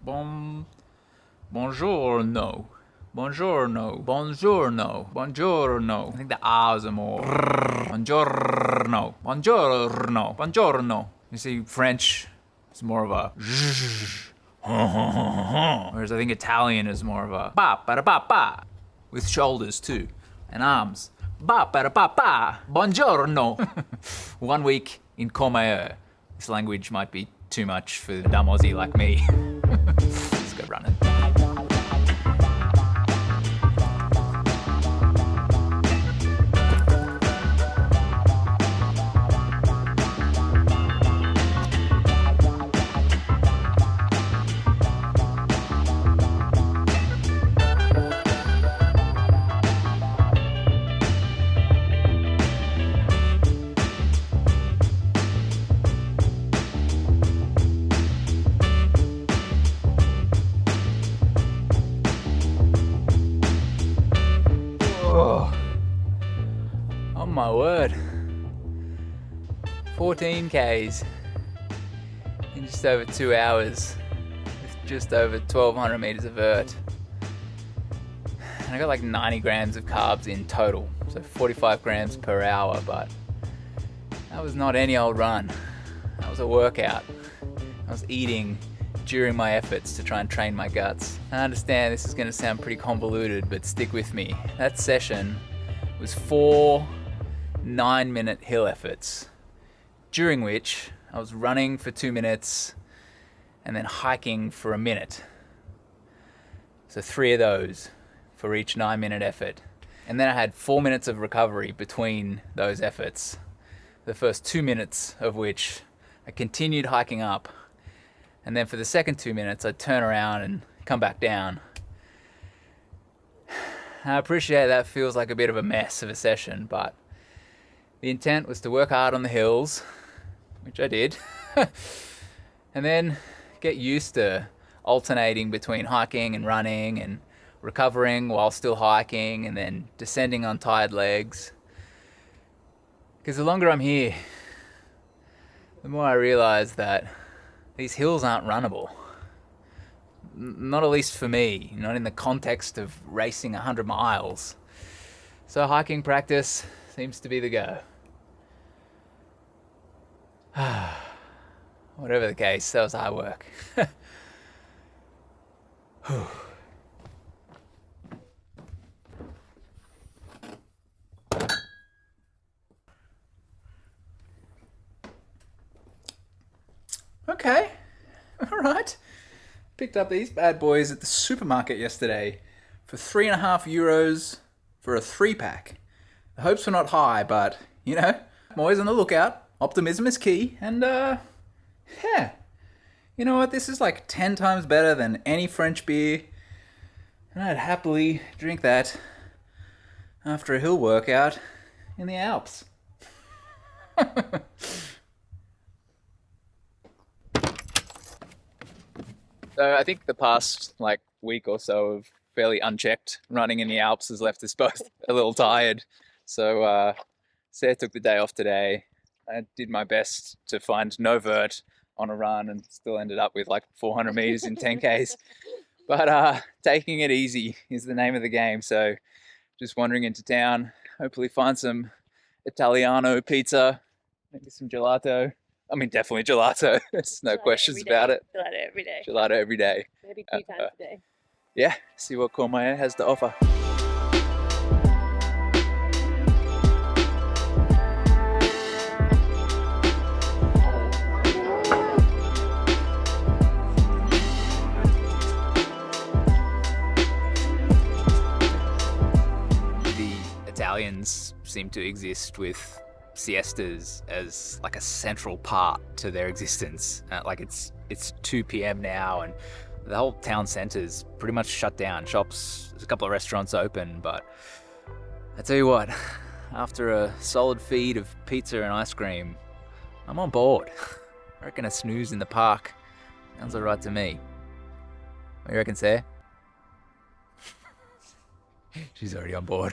Buongiorno. Buongiorno. Buongiorno. Buongiorno. I think the R's are more. Buongiorno. Buongiorno. Buongiorno. You see, French is more of a. Whereas I think Italian is more of a. Ba ba da ba ba. With shoulders too. And arms. Ba ba da ba ba. Buongiorno. 1 week in Courmayeur. This language might be too much for a dumb Aussie like me. Let's go running. Oh my word. 14 Ks in just over 2 hours with just over 1200 meters of vert. And I got like 90 grams of carbs in total, so 45 grams per hour, but that was not any old run. That was a workout. I was eating during my efforts to try and train my guts. I understand this is going to sound pretty convoluted, but stick with me. That session was 4 9-minute hill efforts, during which I was running for 2 minutes and then hiking for a minute. So 3 of those for each 9-minute effort. And then I had 4 minutes of recovery between those efforts. The first 2 minutes of which I continued hiking up. And then for the second 2 minutes, I'd turn around and come back down. I appreciate that feels like a bit of a mess of a session, but the intent was to work hard on the hills, which I did, and then get used to alternating between hiking and running and recovering while still hiking and then descending on tired legs. Because the longer I'm here, the more I realize that these hills aren't runnable. Not at least for me, not in the context of racing 100 miles. So hiking practice seems to be the go. Whatever the case, that was hard work. Okay, all right. Picked up these bad boys at the supermarket yesterday for €3.50 for a 3-pack. The hopes were not high, but, you know, I'm always on the lookout. Optimism is key, and, yeah. You know what, this is like 10 times better than any French beer, and I'd happily drink that after a hill workout in the Alps. So I think the past week or so of fairly unchecked running in the Alps has left us both a little tired. So Sarah took the day off today. I did my best to find no vert on a run and still ended up with 400 meters in 10 Ks. But taking it easy is the name of the game. So just wandering into town, hopefully find some Italiano pizza, maybe some gelato. I mean, definitely gelato. There's no questions about it. Gelato every day. Gelato every day. Maybe 2 times a day. Yeah, see what Courmayeur has to offer. The Italians seem to exist with siestas as a central part to their existence. It's 2 p.m. now and the whole town centre's pretty much shut down. Shops, there's a couple of restaurants open, but I tell you what, after a solid feed of pizza and ice cream, I'm on board. I reckon a snooze in the park sounds alright to me. What do you reckon, Sarah? She's already on board.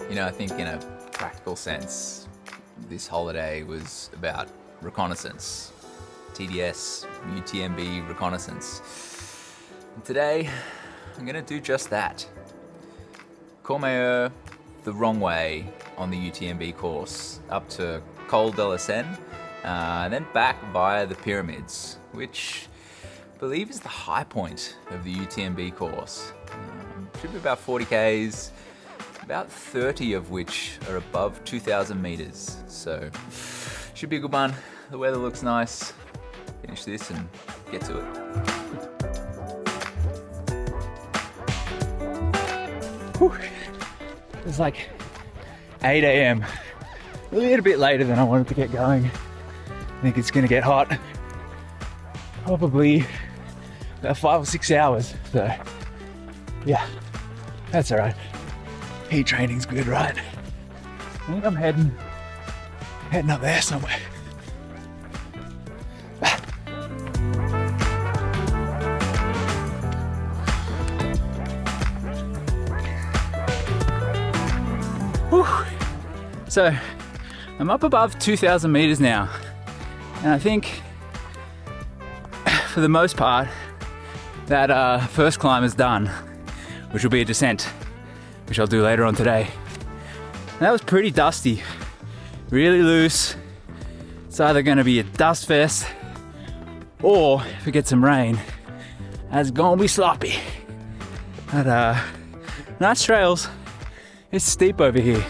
You know, I think in a practical sense, this holiday was about reconnaissance. TDS, UTMB reconnaissance. And today, I'm gonna do just that. Courmayeur the wrong way on the UTMB course, up to Col de la Seine, and then back via the Pyramids, which I believe is the high point of the UTMB course. Should be about 40 Ks, about 30 of which are above 2,000 meters. So, should be a good one. The weather looks nice. Finish this and get to it. Whew. It's like 8 a.m. A little bit later than I wanted to get going. I think it's gonna get hot. Probably about 5 or 6 hours. So, yeah, that's all right. Heat training's good, right? I think I'm heading up there somewhere. Whew. So I'm up above 2,000 meters now, and I think for the most part that first climb is done, which will be a descent, which I'll do later on today. And that was pretty dusty, really loose. It's either going to be a dust fest, or if we get some rain, it's going to be sloppy. But nice trails. It's steep over here,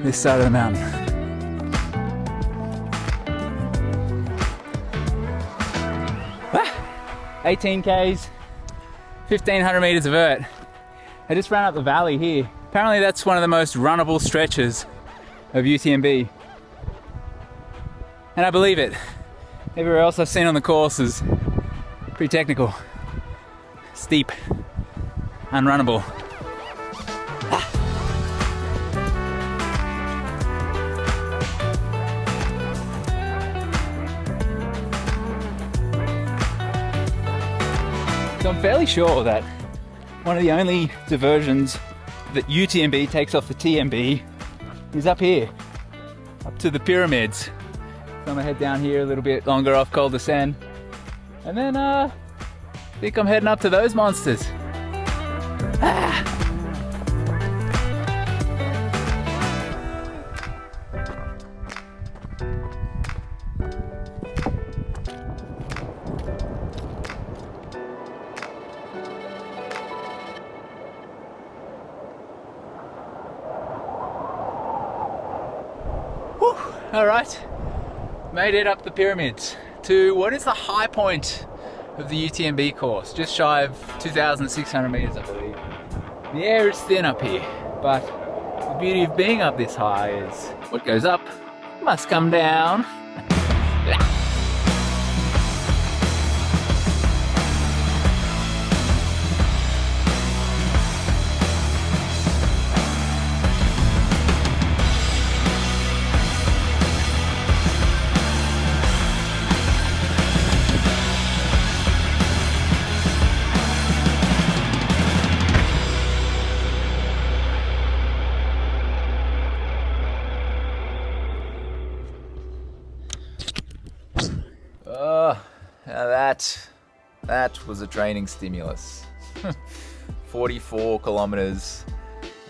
this side of the mountain. 18 Ks, 1,500 meters of vert. I just ran up the valley here. Apparently that's one of the most runnable stretches of UTMB. And I believe it. Everywhere else I've seen on the course is pretty technical, steep, unrunnable. So I'm fairly sure that one of the only diversions that UTMB takes off the TMB is up here, up to the Pyramids. So I'm gonna head down here a little bit longer off Col de Seine, and then I think I'm heading up to those monsters. All right, made it up the Pyramids to what is the high point of the UTMB course, just shy of 2,600 meters, I believe. The air is thin up here, but the beauty of being up this high is what goes up must come down. Now that was a training stimulus. 44 kilometers,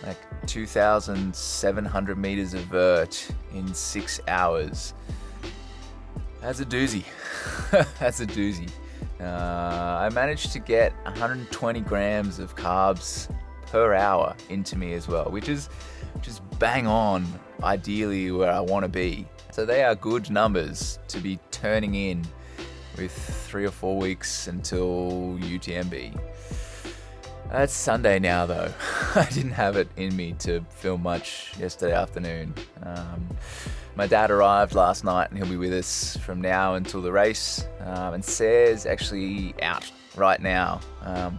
like 2,700 meters of vert in 6 hours. That's a doozy. That's a doozy. I managed to get 120 grams of carbs per hour into me as well, which is just bang on, ideally where I want to be. So they are good numbers to be turning in with 3 or 4 weeks until UTMB. It's Sunday now though. I didn't have it in me to film much yesterday afternoon. My dad arrived last night and he'll be with us from now until the race. And Sarah's actually out right now,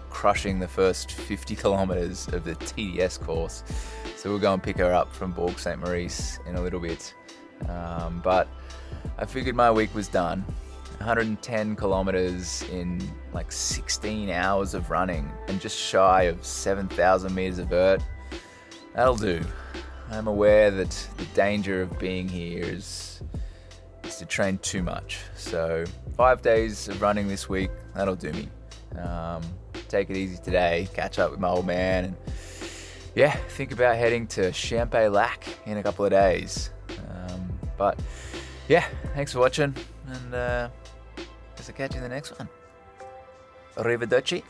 crushing the first 50 kilometers of the TDS course. So we'll go and pick her up from Bourg Saint Maurice in a little bit. But I figured my week was done. 110 kilometers in like 16 hours of running and just shy of 7,000 meters of vert. That'll do. I'm aware that the danger of being here is to train too much. So 5 days of running this week, that'll do me. Take it easy today, catch up with my old man, and yeah, think about heading to Champex Lac in a couple of days. But yeah, thanks for watching, and guess I'll catch you in the next one. Arrivederci.